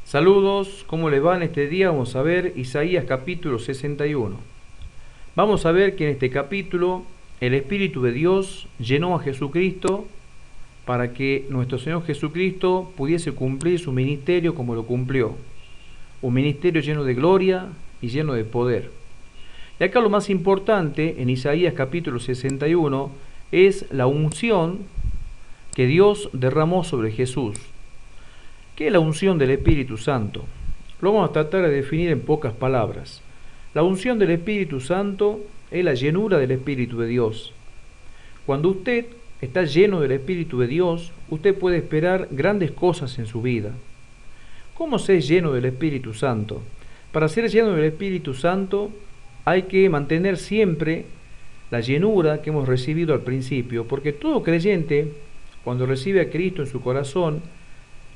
Saludos, ¿cómo les va en este día? Vamos a ver Isaías capítulo 61. Vamos a ver que en este capítulo el Espíritu de Dios llenó a Jesucristo para que nuestro Señor Jesucristo pudiese cumplir su ministerio como lo cumplió. Un ministerio lleno de gloria y lleno de poder. Y acá lo más importante en Isaías capítulo 61 es la unción que Dios derramó sobre Jesús. ¿Qué es la unción del Espíritu Santo? Lo vamos a tratar de definir en pocas palabras. La unción del Espíritu Santo es la llenura del Espíritu de Dios. Cuando usted está lleno del Espíritu de Dios, usted puede esperar grandes cosas en su vida. ¿Cómo ser lleno del Espíritu Santo? Para ser lleno del Espíritu Santo hay que mantener siempre la llenura que hemos recibido al principio, porque todo creyente, cuando recibe a Cristo en su corazón,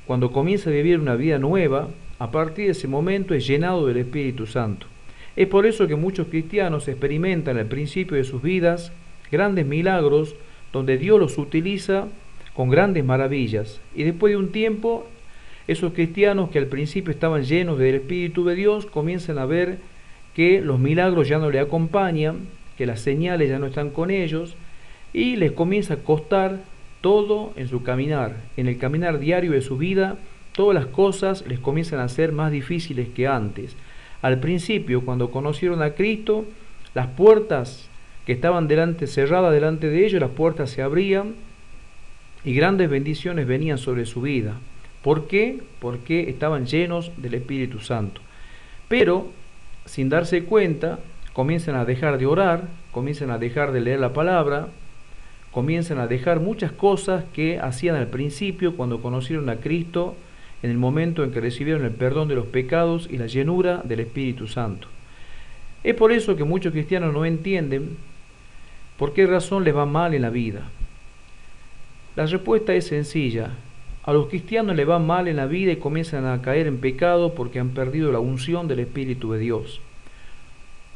cuando comienza a vivir una vida nueva, a partir de ese momento es llenado del Espíritu Santo. Es por eso que muchos cristianos experimentan al principio de sus vidas grandes milagros donde Dios los utiliza con grandes maravillas. Y después de un tiempo, esos cristianos que al principio estaban llenos del Espíritu de Dios comienzan a ver que los milagros ya no les acompañan, que las señales ya no están con ellos y les comienza a costar todo en su caminar, en el caminar diario de su vida, todas las cosas les comienzan a ser más difíciles que antes. Al principio, cuando conocieron a Cristo, las puertas que estaban cerradas delante de ellos, las puertas se abrían y grandes bendiciones venían sobre su vida. ¿Por qué? Porque estaban llenos del Espíritu Santo. Pero, sin darse cuenta, comienzan a dejar de orar, comienzan a dejar de leer la palabra, comienzan a dejar muchas cosas que hacían al principio cuando conocieron a Cristo, en el momento en que recibieron el perdón de los pecados y la llenura del Espíritu Santo. Es por eso que muchos cristianos no entienden por qué razón les va mal en la vida. La respuesta es sencilla. A los cristianos les va mal en la vida y comienzan a caer en pecado porque han perdido la unción del Espíritu de Dios.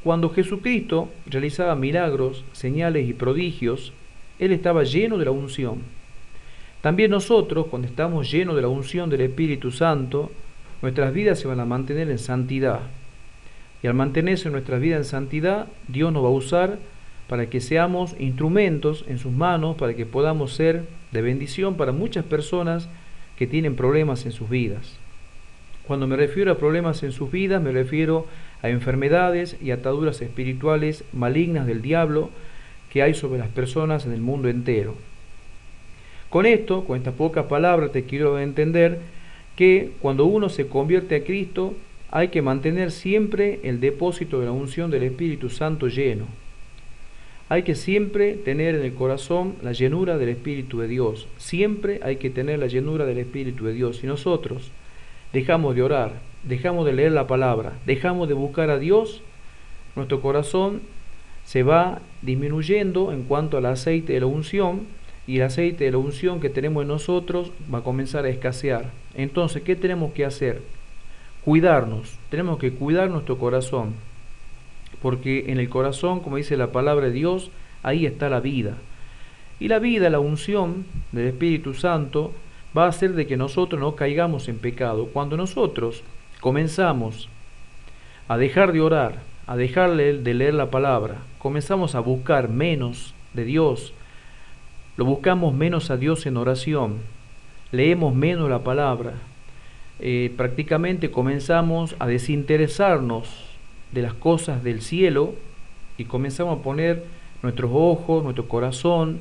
Cuando Jesucristo realizaba milagros, señales y prodigios, Él estaba lleno de la unción. También nosotros, cuando estamos llenos de la unción del Espíritu Santo, nuestras vidas se van a mantener en santidad. Y al mantenerse nuestras vidas en santidad, Dios nos va a usar para que seamos instrumentos en sus manos, para que podamos ser de bendición para muchas personas que tienen problemas en sus vidas. Cuando me refiero a problemas en sus vidas, me refiero a enfermedades y ataduras espirituales malignas del diablo que hay sobre las personas en el mundo entero. Con esto, con estas pocas palabras, te quiero entender que cuando uno se convierte a Cristo, hay que mantener siempre el depósito de la unción del Espíritu Santo lleno. Hay que siempre tener en el corazón la llenura del Espíritu de Dios. Siempre hay que tener la llenura del Espíritu de Dios. Si nosotros dejamos de orar, dejamos de leer la palabra, dejamos de buscar a Dios, nuestro corazón se va disminuyendo en cuanto al aceite de la unción, y el aceite de la unción que tenemos en nosotros va a comenzar a escasear. Entonces, ¿qué tenemos que hacer? Cuidarnos, tenemos que cuidar nuestro corazón, porque en el corazón, como dice la palabra de Dios, ahí está la vida. Y la vida, la unción del Espíritu Santo, va a hacer de que nosotros no caigamos en pecado. Cuando nosotros comenzamos a dejar de orar, a dejar de leer la palabra, comenzamos a buscar menos de Dios, lo buscamos menos a Dios en oración, leemos menos la palabra, prácticamente comenzamos a desinteresarnos de las cosas del cielo y comenzamos a poner nuestros ojos, nuestro corazón,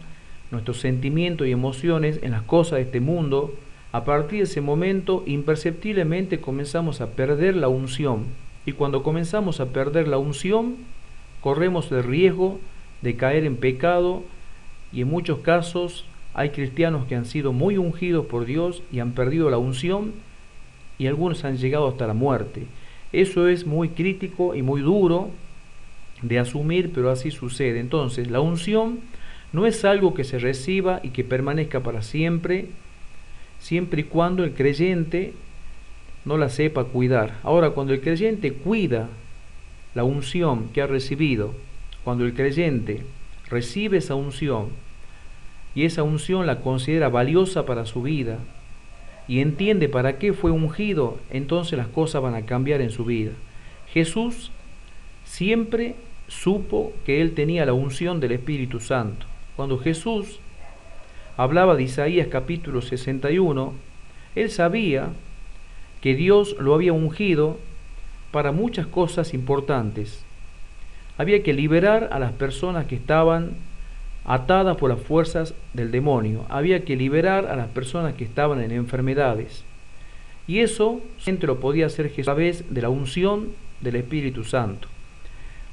nuestros sentimientos y emociones en las cosas de este mundo. A partir de ese momento, imperceptiblemente comenzamos a perder la unción. Y cuando comenzamos a perder la unción, corremos el riesgo de caer en pecado, y en muchos casos hay cristianos que han sido muy ungidos por Dios y han perdido la unción, y algunos han llegado hasta la muerte. Eso es muy crítico y muy duro de asumir, pero así sucede. Entonces, la unción no es algo que se reciba y que permanezca para siempre, siempre y cuando el creyente no la sepa cuidar. Ahora, cuando el creyente cuida la unción que ha recibido, cuando el creyente recibe esa unción y esa unción la considera valiosa para su vida, y entiende para qué fue ungido, entonces las cosas van a cambiar en su vida. Jesús siempre supo que él tenía la unción del Espíritu Santo. Cuando Jesús hablaba de Isaías capítulo 61, él sabía que Dios lo había ungido para muchas cosas importantes. Había que liberar a las personas que estaban atadas por las fuerzas del demonio. Había que liberar a las personas que estaban en enfermedades. Y eso solamente lo podía hacer Jesús a través de la unción del Espíritu Santo.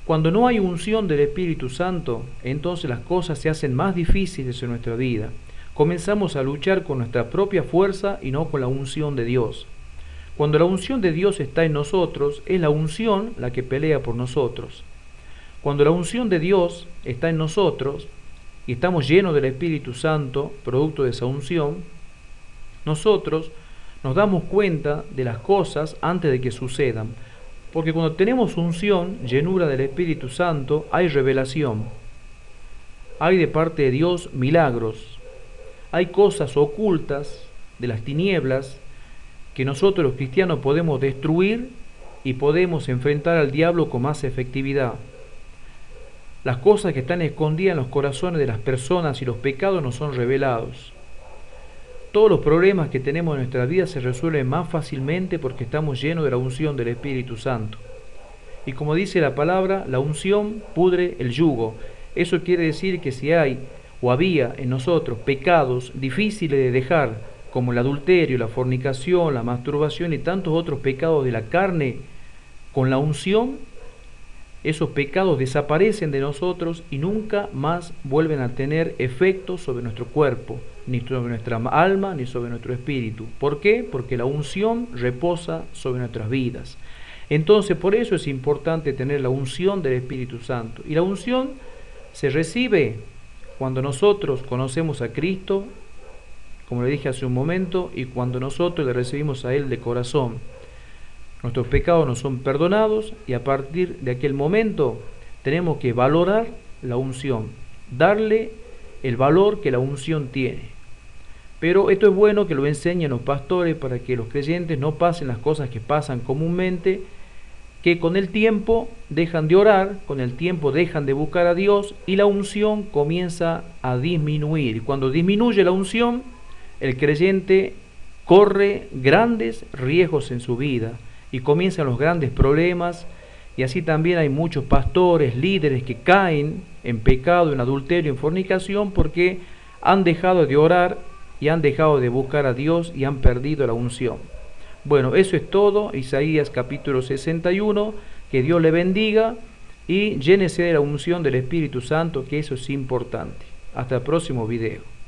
Cuando no hay unción del Espíritu Santo, entonces las cosas se hacen más difíciles en nuestra vida. Comenzamos a luchar con nuestra propia fuerza y no con la unción de Dios. Cuando la unción de Dios está en nosotros, es la unción la que pelea por nosotros. Cuando la unción de Dios está en nosotros y estamos llenos del Espíritu Santo, producto de esa unción, nosotros nos damos cuenta de las cosas antes de que sucedan. Porque cuando tenemos unción, llenura del Espíritu Santo, hay revelación. Hay de parte de Dios milagros. Hay cosas ocultas de las tinieblas que nosotros los cristianos podemos destruir y podemos enfrentar al diablo con más efectividad. Las cosas que están escondidas en los corazones de las personas y los pecados nos son revelados. Todos los problemas que tenemos en nuestra vida se resuelven más fácilmente porque estamos llenos de la unción del Espíritu Santo. Y como dice la palabra, la unción pudre el yugo. Eso quiere decir que si hay o había en nosotros pecados difíciles de dejar, como el adulterio, la fornicación, la masturbación y tantos otros pecados de la carne, con la unción, esos pecados desaparecen de nosotros y nunca más vuelven a tener efecto sobre nuestro cuerpo, ni sobre nuestra alma, ni sobre nuestro espíritu. ¿Por qué? Porque la unción reposa sobre nuestras vidas. Entonces, por eso es importante tener la unción del Espíritu Santo. Y la unción se recibe cuando nosotros conocemos a Cristo, como le dije hace un momento, y cuando nosotros le recibimos a Él de corazón. Nuestros pecados nos son perdonados y a partir de aquel momento tenemos que valorar la unción, darle el valor que la unción tiene. Pero esto es bueno que lo enseñen los pastores para que los creyentes no pasen las cosas que pasan comúnmente, que con el tiempo dejan de orar, con el tiempo dejan de buscar a Dios y la unción comienza a disminuir. Cuando disminuye la unción, el creyente corre grandes riesgos en su vida y comienzan los grandes problemas, y así también hay muchos pastores, líderes que caen en pecado, en adulterio, en fornicación, porque han dejado de orar y han dejado de buscar a Dios y han perdido la unción. Bueno, eso es todo, Isaías capítulo 61, que Dios le bendiga y llénese de la unción del Espíritu Santo, que eso es importante. Hasta el próximo video.